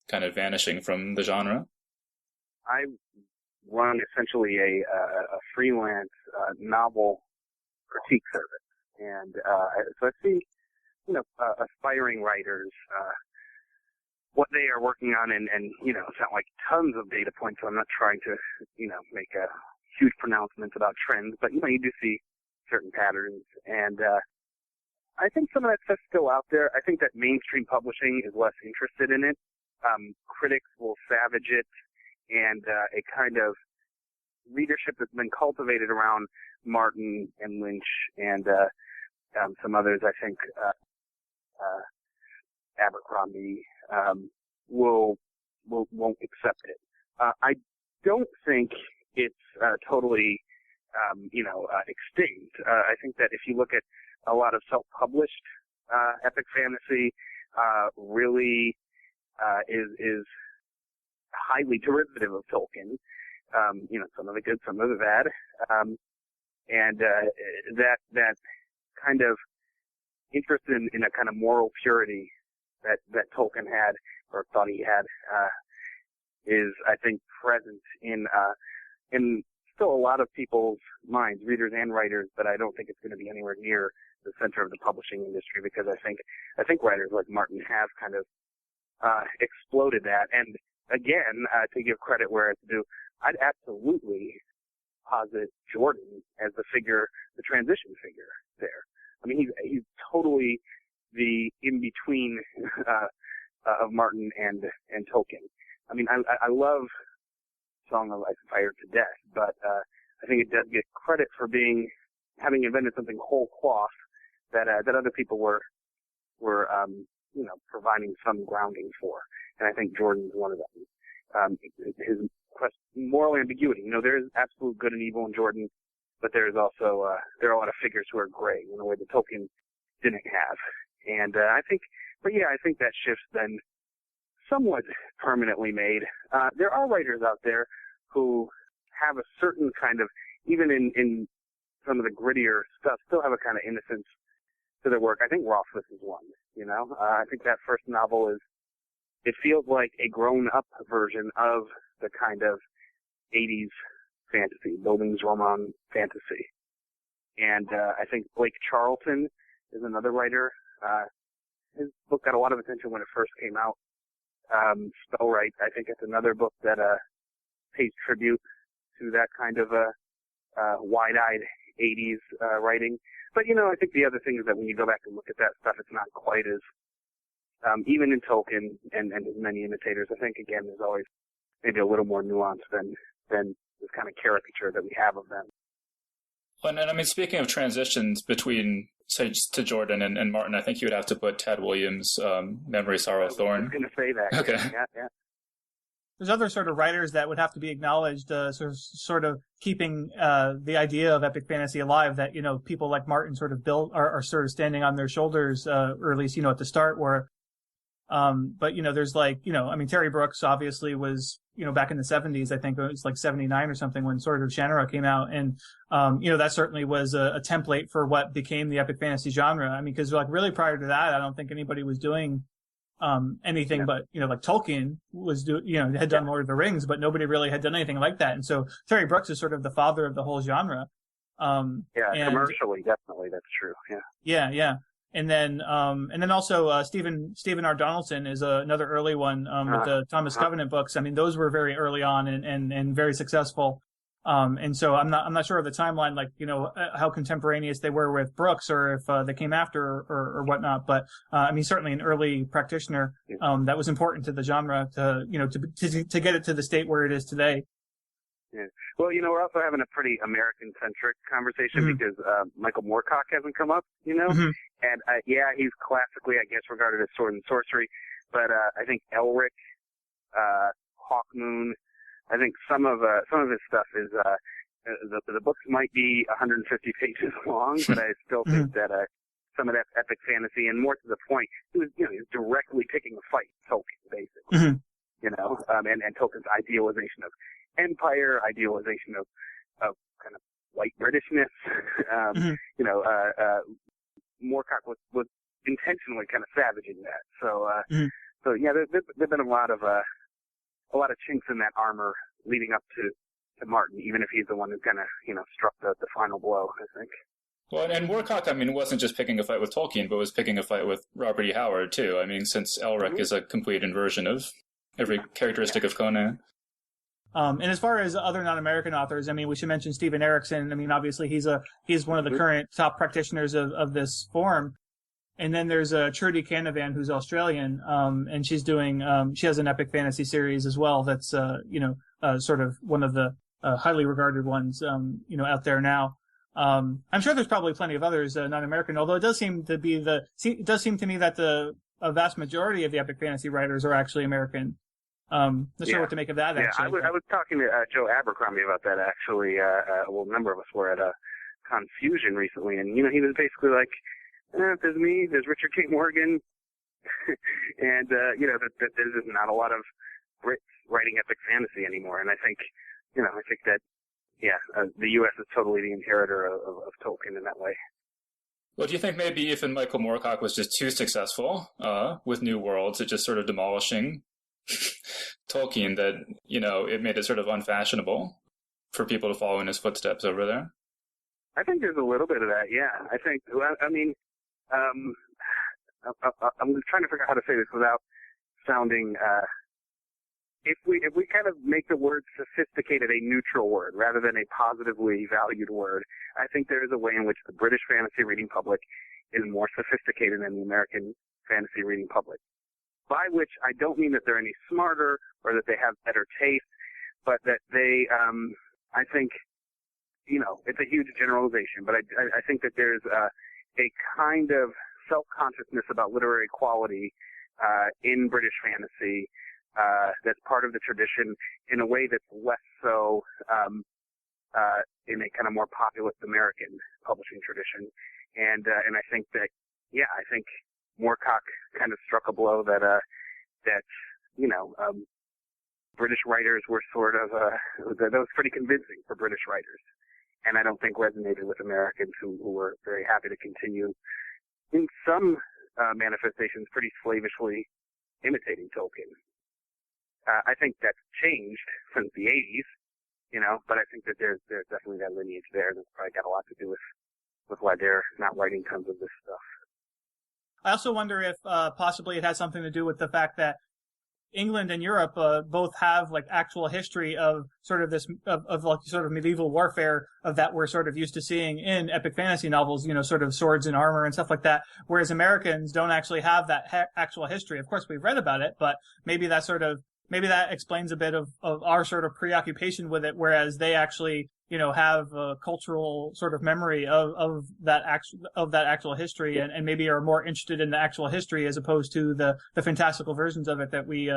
kind of vanishing from the genre? I run essentially a freelance novel critique service, and so I see, aspiring writers, what they are working on, and it's not like tons of data points, so I'm not trying to, make a huge pronouncements about trends, but you do see certain patterns, and I think some of that stuff's still out there. I think that mainstream publishing is less interested in it. Critics will savage it, and a kind of readership that's been cultivated around Martin and Lynch and some others, I think, Abercrombie, won't accept it. I don't think it's totally, extinct. I think that if you look at a lot of self-published epic fantasy, really is highly derivative of Tolkien. Some of it good, some of it bad. And that kind of interest in a kind of moral purity that Tolkien had, or thought he had, is, I think, present in still a lot of people's minds, readers and writers, but I don't think it's going to be anywhere near the center of the publishing industry, because I think writers like Martin have kind of exploded that. And again, to give credit where it's due, I'd absolutely posit Jordan as the transition figure there. I mean, he's totally the in-between of Martin and Tolkien. I mean, I love Song of Ice and Fire to death, but I think it does get credit for having invented something whole cloth that other people were providing some grounding for, and I think Jordan's one of them. His moral ambiguity. There is absolute good and evil in Jordan, but there are a lot of figures who are gray in a way that Tolkien didn't have, and I think that shift's been somewhat permanently made. There are writers out there who have a certain kind of, even in some of the grittier stuff, still have a kind of innocence to their work. I think Rothfuss is one, I think that first novel it feels like a grown-up version of the kind of 80s fantasy, Bildungsroman fantasy. And I think Blake Charlton is another writer. His book got a lot of attention when it first came out. Spellwright, I think it's another book that pays tribute to that kind of wide-eyed 80s writing. But, I think the other thing is that when you go back and look at that stuff, it's not quite as, even in Tolkien and his many imitators, I think, again, there's always maybe a little more nuance than this kind of caricature that we have of them. And I mean, speaking of transitions between, say, to Jordan and Martin, I think you would have to put Tad Williams' Memory, Sorrow, Thorn. I was going to say that. Okay. Yeah. There's other sort of writers that would have to be acknowledged, sort of keeping the idea of epic fantasy alive, that, people like Martin sort of are sort of standing on their shoulders, or at least, at the start, where But, there's Terry Brooks obviously was, back in the 70s, I think it was like 79 or something when Sword of Shannara came out. And, that certainly was a template for what became the epic fantasy genre. I mean, because like really prior to that, I don't think anybody was doing anything but, like Tolkien had done Lord of the Rings, but nobody really had done anything like that. And so Terry Brooks is sort of the father of the whole genre. Commercially, definitely, that's true. Yeah. And then also Stephen R. Donaldson is another early one with the Thomas Covenant books. I mean, those were very early on and very successful. And so I'm not sure of the timeline, like, how contemporaneous they were with Brooks or if they came after or whatnot. But certainly an early practitioner that was important to the genre to get it to the state where it is today. Yeah. Well, we're also having a pretty American-centric conversation because Michael Moorcock hasn't come up, Mm-hmm. And he's classically, I guess, regarded as sword and sorcery, but I think Elric, Hawkmoon, I think some of his stuff is the books might be 150 pages long, but I still think that some of that epic fantasy, and more to the point, he was directly picking a fight with Tolkien, basically, and Tolkien's idealization of empire, idealization of kind of white Britishness. Moorcock was intentionally kind of savaging that. So there've been a lot of chinks in that armor leading up to Martin, even if he's the one who kind of struck the final blow, I think. Well, and Moorcock, wasn't just picking a fight with Tolkien, but was picking a fight with Robert E. Howard too. Since Elric is a complete inversion of every characteristic of Conan. And as far as other non-American authors, we should mention Stephen Erickson. Obviously he's one of the current top practitioners of this form. And then there's Trudy Canavan, who's Australian, and she's doing she has an epic fantasy series as well. That's sort of one of the highly regarded ones out there now. I'm sure there's probably plenty of others non-American, although it does seem to me that a vast majority of the epic fantasy writers are actually American. Not sure what to make of that. Actually, I was talking to Joe Abercrombie about that. Actually, a number of us were at a Confusion recently, and he was basically like, "There's me, there's Richard K. Morgan, and that there's just not a lot of Brits writing epic fantasy anymore." And I think that the U.S. is totally the inheritor of Tolkien in that way. Well, do you think maybe if Michael Moorcock was just too successful with New Worlds, it just sort of demolishing Tolkien, that it made it sort of unfashionable for people to follow in his footsteps over there? I think there's a little bit of that. Yeah, I think. I'm trying to figure out how to say this without sounding. If we kind of make the word sophisticated a neutral word rather than a positively valued word, I think there is a way in which the British fantasy reading public is more sophisticated than the American fantasy reading public. By which I don't mean that they're any smarter or that they have better taste, but that they, I think, it's a huge generalization, but I think that there's a kind of self-consciousness about literary quality in British fantasy that's part of the tradition in a way that's less so in a kind of more populist American publishing tradition. And I think that, I think Moorcock kind of struck a blow that British writers were sort of that was pretty convincing for British writers, and I don't think resonated with Americans who were very happy to continue in some manifestations pretty slavishly imitating Tolkien. I think that's changed since the 80s, but I think that there's definitely that lineage there that's probably got a lot to do with why they're not writing tons of this stuff. I also wonder if possibly it has something to do with the fact that England and Europe both have like actual history of sort of this of like sort of medieval warfare of that we're sort of used to seeing in epic fantasy novels, sort of swords and armor and stuff like that. Whereas Americans don't actually have that actual history. Of course, we've read about it, but maybe that explains a bit of our sort of preoccupation with it, whereas they actually have a cultural sort of memory of that actual history, and maybe are more interested in the actual history as opposed to the fantastical versions of it that we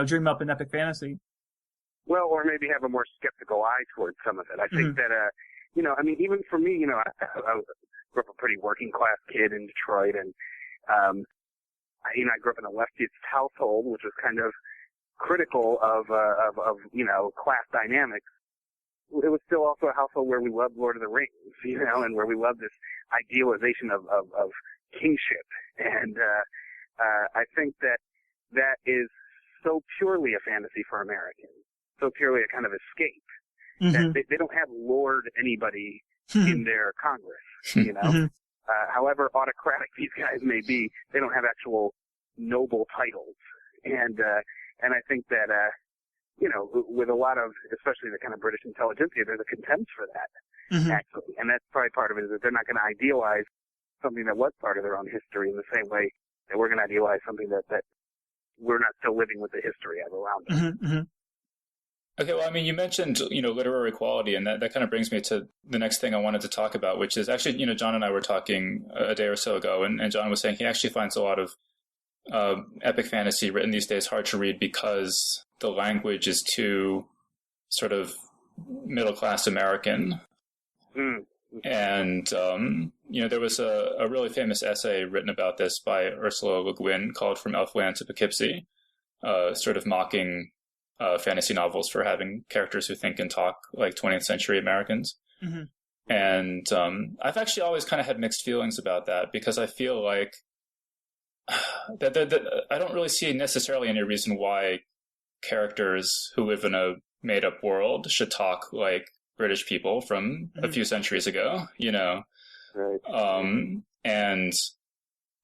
dream up in epic fantasy. Well, or maybe have a more skeptical eye towards some of it. I think that even for me, I grew up a pretty working class kid in Detroit, and I grew up in a leftist household, which was kind of critical of class dynamics. It was still also a household where we loved Lord of the Rings, and where we loved this idealization of kingship. And I think that is so purely a fantasy for Americans, so purely a kind of escape, that they don't have lord anybody in their Congress, however autocratic these guys may be, they don't have actual noble titles. And I think that, with a lot of, especially the kind of British intelligentsia, there's a contempt for that, actually. And that's probably part of it, is that they're not going to idealize something that was part of their own history in the same way that we're going to idealize something that we're not still living with the history of around us. Okay, well, I mean, you mentioned, literary quality, and that kind of brings me to the next thing I wanted to talk about, which is actually, John and I were talking a day or so ago, and John was saying he actually finds a lot of epic fantasy written these days hard to read because the language is too sort of middle-class American. And, there was a really famous essay written about this by Ursula Le Guin called From Elfland to Poughkeepsie, sort of mocking fantasy novels for having characters who think and talk like 20th century Americans. And I've actually always kind of had mixed feelings about that, because I feel like that I don't really see necessarily any reason why characters who live in a made-up world should talk like British people from a few centuries ago, Right. And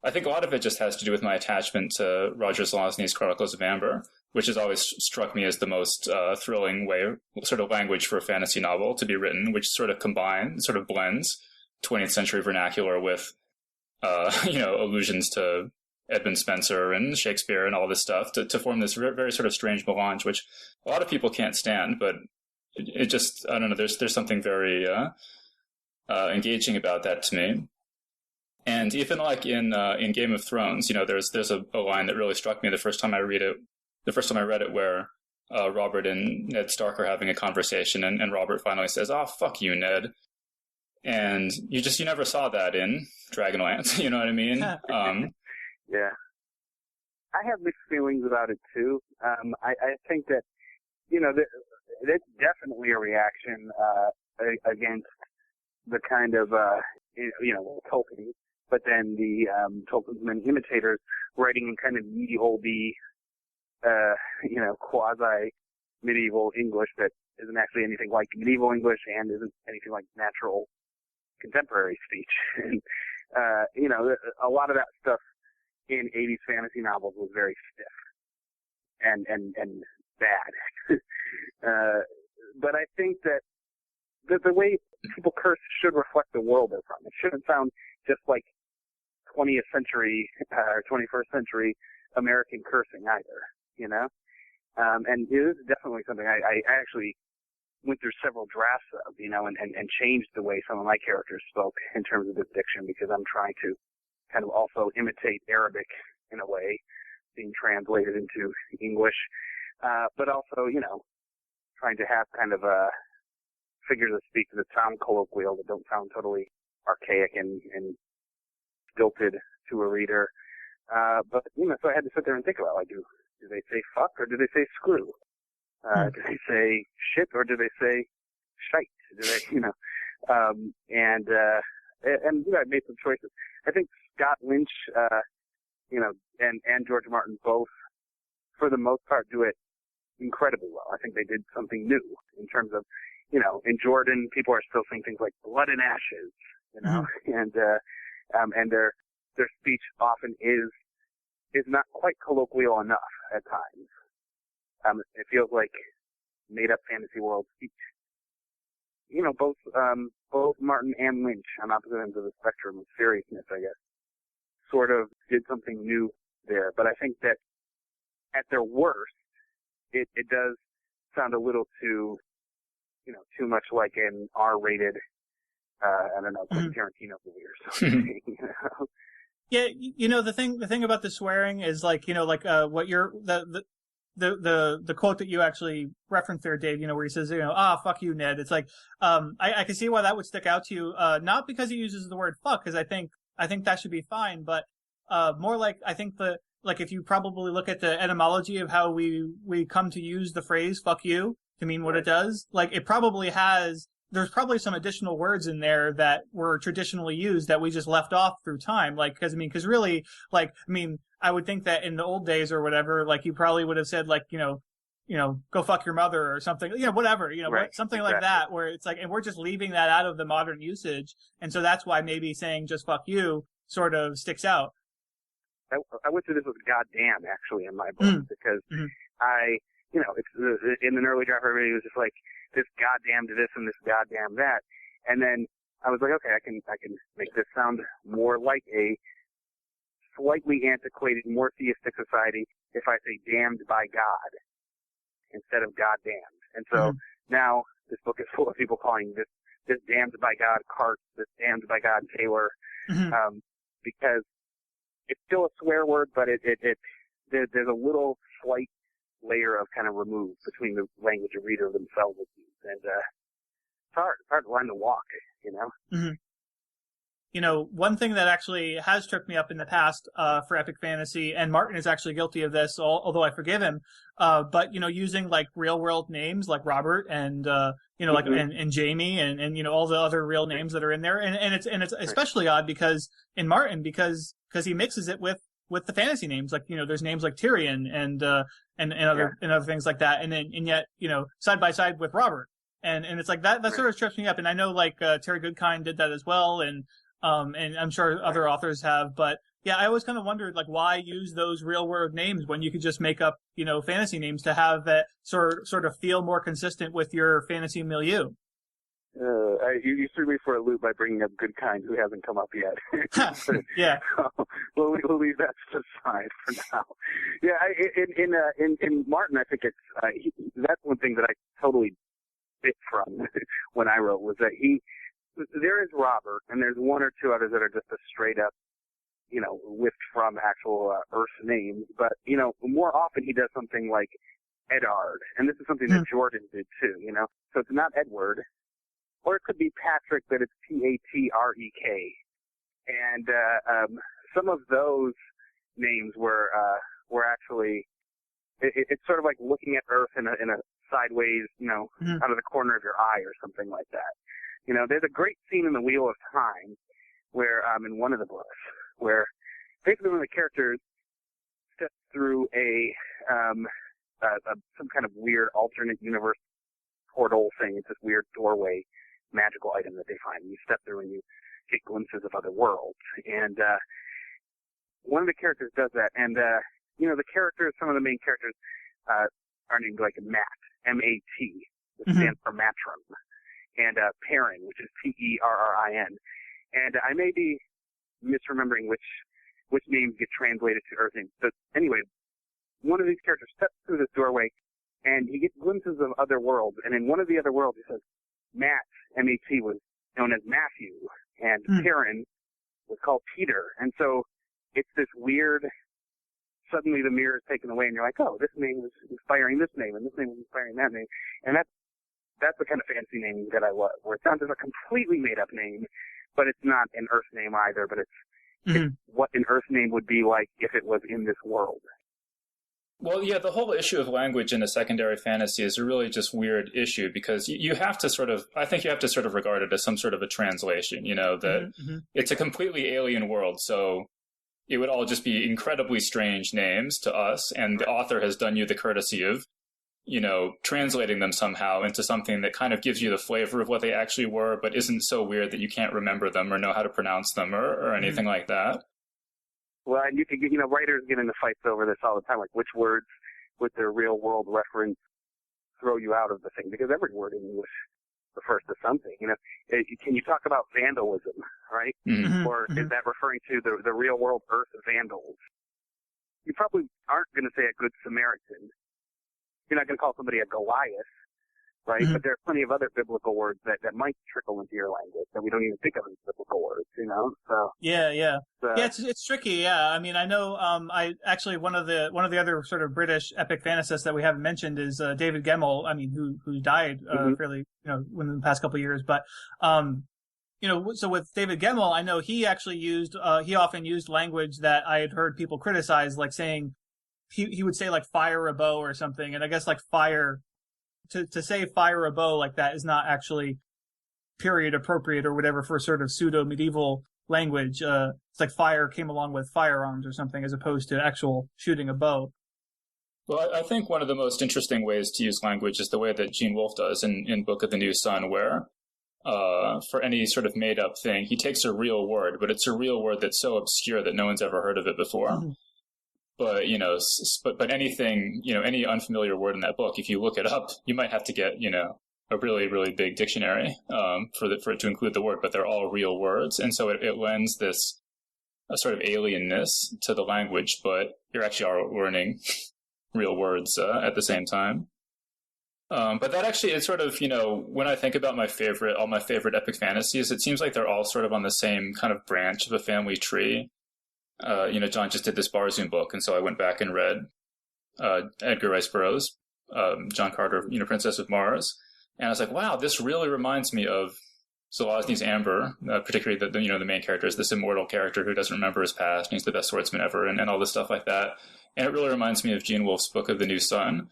I think a lot of it just has to do with my attachment to Roger Zelazny's Chronicles of Amber, which has always struck me as the most thrilling sort of language for a fantasy novel to be written, which sort of blends 20th century vernacular with, allusions to Edmund Spenser and Shakespeare and all this stuff to form this very sort of strange melange, which a lot of people can't stand, but it just, I don't know, there's something very engaging about that to me. And even like in Game of Thrones, there's a line that really struck me the first time I read it, where Robert and Ned Stark are having a conversation, and Robert finally says, "Oh, fuck you, Ned." And you never saw that in Dragonlance, you know what I mean? Yeah. I have mixed feelings about it too. I think that, that's definitely a reaction against the kind of, Tolkien, but then the Tolkien's many imitators writing in kind of ye-olde, quasi-medieval English that isn't actually anything like medieval English and isn't anything like natural contemporary speech. And, a lot of that stuff in 80s fantasy novels was very stiff and bad. But I think that the way people curse should reflect the world they're from. It shouldn't sound just like 20th century or 21st century American cursing either, And it is definitely something I actually went through several drafts of, and changed the way some of my characters spoke in terms of this diction, because I'm trying to kind of also imitate Arabic in a way, being translated into English, but also, trying to have kind of figures of speech that sound colloquial, that don't sound totally archaic and stilted to a reader. But, so I had to sit there and think about, do they say fuck or do they say screw? Do they say shit or do they say shite? Do they, and I made some choices. I think Scott Lynch, and George Martin both, for the most part, do it incredibly well. I think they did something new in terms of, in Jordan, people are still saying things like blood and ashes, and their speech often is not quite colloquial enough at times. It feels like made up fantasy world speech. Both Martin and Lynch, on opposite ends of the spectrum of seriousness, I guess, sort of did something new there. But I think that at their worst, it does sound a little too much like an R-rated, I don't know, Tarantino movie or something. Yeah, the thing about the swearing is what you're the quote that you actually referenced there, Dave, where he says, fuck you, Ned. It's like, I can see why that would stick out to you. Not because he uses the word fuck, because I think that should be fine, but more like I think the like if you probably look at the etymology of how we come to use the phrase "fuck you" to mean what it does, like it probably has. There's probably some additional words in there that were traditionally used that we just left off through time. Like, because really, like, I would think that in the old days or whatever, like you probably would have said like, go fuck your mother or something, whatever, something like that, where it's like, and we're just leaving that out of the modern usage. And so that's why maybe saying just fuck you sort of sticks out. I went through this with goddamn actually in my book because it's in an early draft, everybody was just like this goddamn to this and this goddamn that. And then I was like, okay, I can make this sound more like a slightly antiquated, more theistic society if I say damned by God instead of goddamned. And so now this book is full of people calling this damned by God cart, this damned by God tailor, because it's still a swear word, but there's a little slight layer of kind of remove between the language a reader themselves would use. And it's hard to learn to walk, One thing that actually has tripped me up in the past for epic fantasy, and Martin is actually guilty of this, although I forgive him, but, using like real world names like Robert and, like, and Jamie and, all the other real names that are in there. And it's especially odd because in Martin, because he mixes it with the fantasy names. Like, there's names like Tyrion and other things like that. And yet, side by side with Robert. And it's like that sort of trips me up. And I know like, Terry Goodkind did that as well. And I'm sure other authors have, but yeah, I always kind of wondered like why use those real world names when you could just make up, fantasy names to have that sort of feel more consistent with your fantasy milieu. You threw me for a loop by bringing up Goodkind, who hasn't come up yet. Yeah. We'll leave that to the side for now. Yeah, in Martin, I think that's one thing that I totally bit from when I wrote was that there is Robert, and there's one or two others that are just a straight up, whipped from actual Earth names. But, more often he does something like Eddard, and this is something that Jordan did too, So it's not Edward, or it could be Patrick, but it's Patrek. And some of those names were actually, it's sort of like looking at Earth in a sideways, out of the corner of your eye or something like that. There's a great scene in The Wheel of Time where, in one of the books, where basically one of the characters steps through some kind of weird alternate universe portal thing. It's this weird doorway magical item that they find. You step through and you get glimpses of other worlds. And, one of the characters does that. And, some of the main characters, are named like Matt, M-A-T, which stands for Matron. And Perrin, which is P-E-R-R-I-N. And I may be misremembering which names get translated to Earth names. But anyway, one of these characters steps through this doorway, and he gets glimpses of other worlds. And in one of the other worlds, he says, Matt, M-A-T, was known as Matthew, and Perrin was called Peter. And so it's this weird, suddenly the mirror is taken away, and you're like, oh, this name was inspiring this name, and this name was inspiring that name. And that's the kind of fancy name that I love, where it sounds like a completely made-up name, but it's not an Earth name either, but it's what an Earth name would be like if it was in this world. Well, yeah, the whole issue of language in a secondary fantasy is a really just weird issue because you have to I think you have to sort of regard it as some sort of a translation, that it's a completely alien world, so it would all just be incredibly strange names to us, and the author has done you the courtesy of translating them somehow into something that kind of gives you the flavor of what they actually were, but isn't so weird that you can't remember them or know how to pronounce them or anything like that. Well, and you could get, writers get into fights over this all the time, like which words with their real world reference throw you out of the thing, because every word in English refers to something. Can you talk about vandalism, right? Or is that referring to the real world Earth vandals? You probably aren't going to say a good Samaritan. You're not going to call somebody a Goliath, right? But there are plenty of other biblical words that might trickle into your language that we don't even think of as biblical words, So yeah, it's tricky. Yeah, I mean, I know. I actually one of the other sort of British epic fantasists that we haven't mentioned is David Gemmell. I mean, who died fairly, within the past couple of years, but so with David Gemmell, I know he actually he often used language that I had heard people criticize, like saying, he would say like fire a bow or something. And I guess like to say fire a bow like that is not actually period appropriate or whatever for sort of pseudo medieval language. It's like fire came along with firearms or something as opposed to actual shooting a bow. Well, I think one of the most interesting ways to use language is the way that Gene Wolfe does in Book of the New Sun, where for any sort of made-up thing, he takes a real word, but it's a real word that's so obscure that no one's ever heard of it before. Mm-hmm. But, but anything, any unfamiliar word in that book, if you look it up, you might have to get, a really, really big dictionary for it to include the word, but they're all real words. And so it lends this a sort of alienness to the language, but you're actually learning real words at the same time. But that actually is sort of, when I think about all my favorite epic fantasies, it seems like they're all sort of on the same kind of branch of a family tree. John just did this Barzoom book, and so I went back and read Edgar Rice Burroughs, John Carter, Princess of Mars. And I was like, wow, this really reminds me of Zelazny's Amber, particularly the main character is this immortal character who doesn't remember his past, and he's the best swordsman ever, and all this stuff like that. And it really reminds me of Gene Wolfe's Book of the New Sun.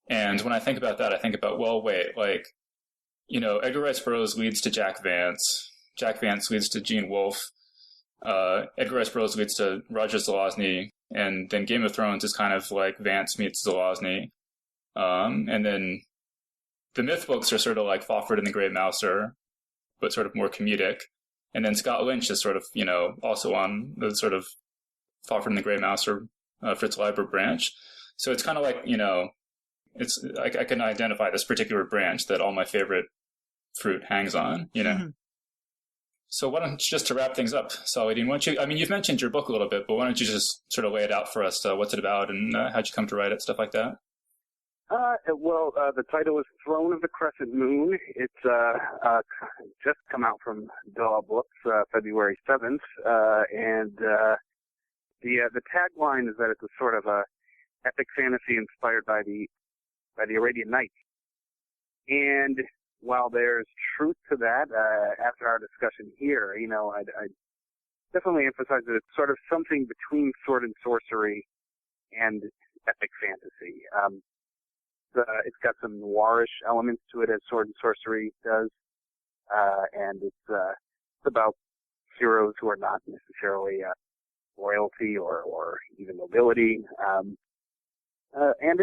And when I think about that, I think about, well, wait, Edgar Rice Burroughs leads to Jack Vance. Jack Vance leads to Gene Wolfe. Edgar Rice Burroughs leads to Roger Zelazny. And then Game of Thrones is kind of like Vance meets Zelazny. And then the myth books are sort of like Fafhrd and the Grey Mouser, but sort of more comedic. And then Scott Lynch is sort of, also on the sort of Fafhrd and the Grey Mouser, Fritz Leiber branch. So it's kind of like, it's I can identify this particular branch that all my favorite fruit hangs on, Mm-hmm. So why don't you, just to wrap things up, Saladin, you've mentioned your book a little bit, but why don't you just sort of lay it out for us, what's it about and how'd you come to write it, stuff like that? The title is Throne of the Crescent Moon. It's just come out from Daw Books, February 7th, and the tagline is that it's a sort of a epic fantasy inspired by the Arabian Nights. And while there's truth to that, after our discussion here, I definitely emphasize that it's sort of something between sword and sorcery and epic fantasy. It's got some noirish elements to it, as sword and sorcery does, and it's about heroes who are not necessarily royalty or even nobility. And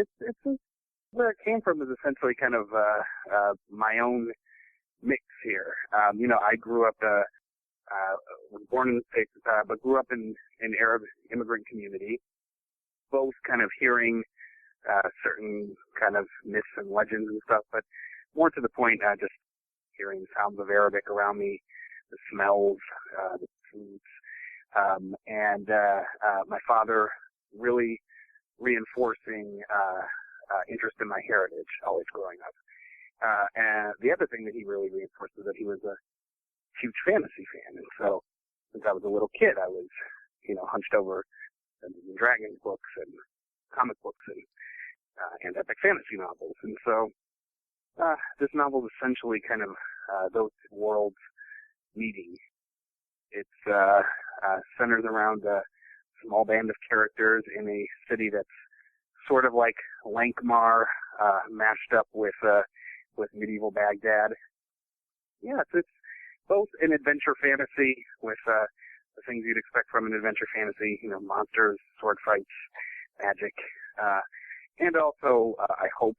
where it came from is essentially kind of my own mix here. I grew up, was born in the States, but grew up in an Arab immigrant community, both kind of hearing certain kind of myths and legends and stuff, but more to the point, just hearing sounds of Arabic around me, the smells, the foods, and my father really reinforcing interest in my heritage always growing up. And the other thing that he really reinforced was that he was a huge fantasy fan. And so since I was a little kid, I was, hunched over Dungeons and Dragons books and comic books and epic fantasy novels. And so this novel is essentially kind of those two worlds meeting. It's centers around a small band of characters in a city that's sort of like Lankmar, mashed up with medieval Baghdad. Yeah, it's both an adventure fantasy with the things you'd expect from an adventure fantasy, monsters, sword fights, magic, and also, I hope,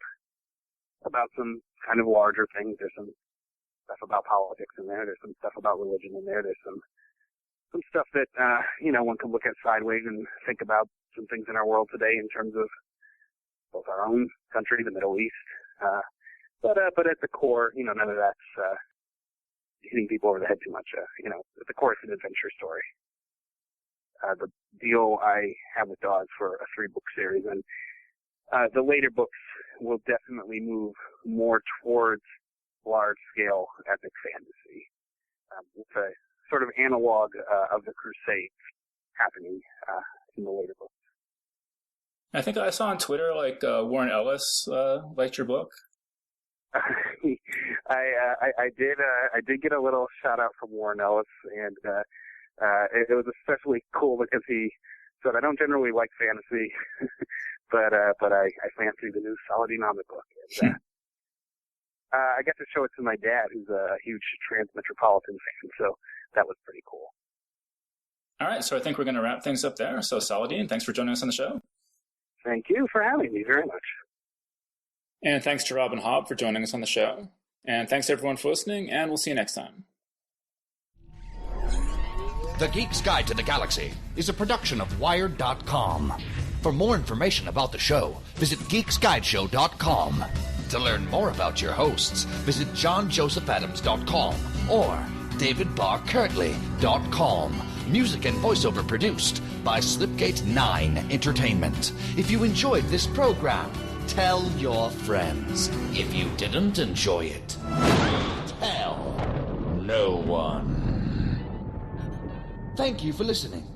about some kind of larger things. There's some stuff about politics in there. There's some stuff about religion in there. There's some stuff that, one can look at sideways and think about some things in our world today in terms of both our own country, the Middle East. But at the core, none of that's hitting people over the head too much. At the core, it's an adventure story. The deal I have with Daw is for a 3-book series, and the later books will definitely move more towards large-scale epic fantasy. It's a sort of analog of the Crusades happening in the later books. I think I saw on Twitter, Warren Ellis liked your book. I did get a little shout out from Warren Ellis, and it was especially cool because he said, I don't generally like fantasy, but I fancy the new Saladin book. And, I got to show it to my dad, who's a huge Trans-Metropolitan fan, so that was pretty cool. All right, so I think we're going to wrap things up there. So Saladin, thanks for joining us on the show. Thank you for having me very much. And thanks to Robin Hobb for joining us on the show. And thanks everyone for listening, and we'll see you next time. The Geek's Guide to the Galaxy is a production of Wired.com. For more information about the show, visit geeksguideshow.com. To learn more about your hosts, visit johnjosephadams.com or davidbarrkirtley.com. Music and voiceover produced by Slipgate 9 Entertainment. If you enjoyed this program, tell your friends. If you didn't enjoy it, tell no one. Thank you for listening.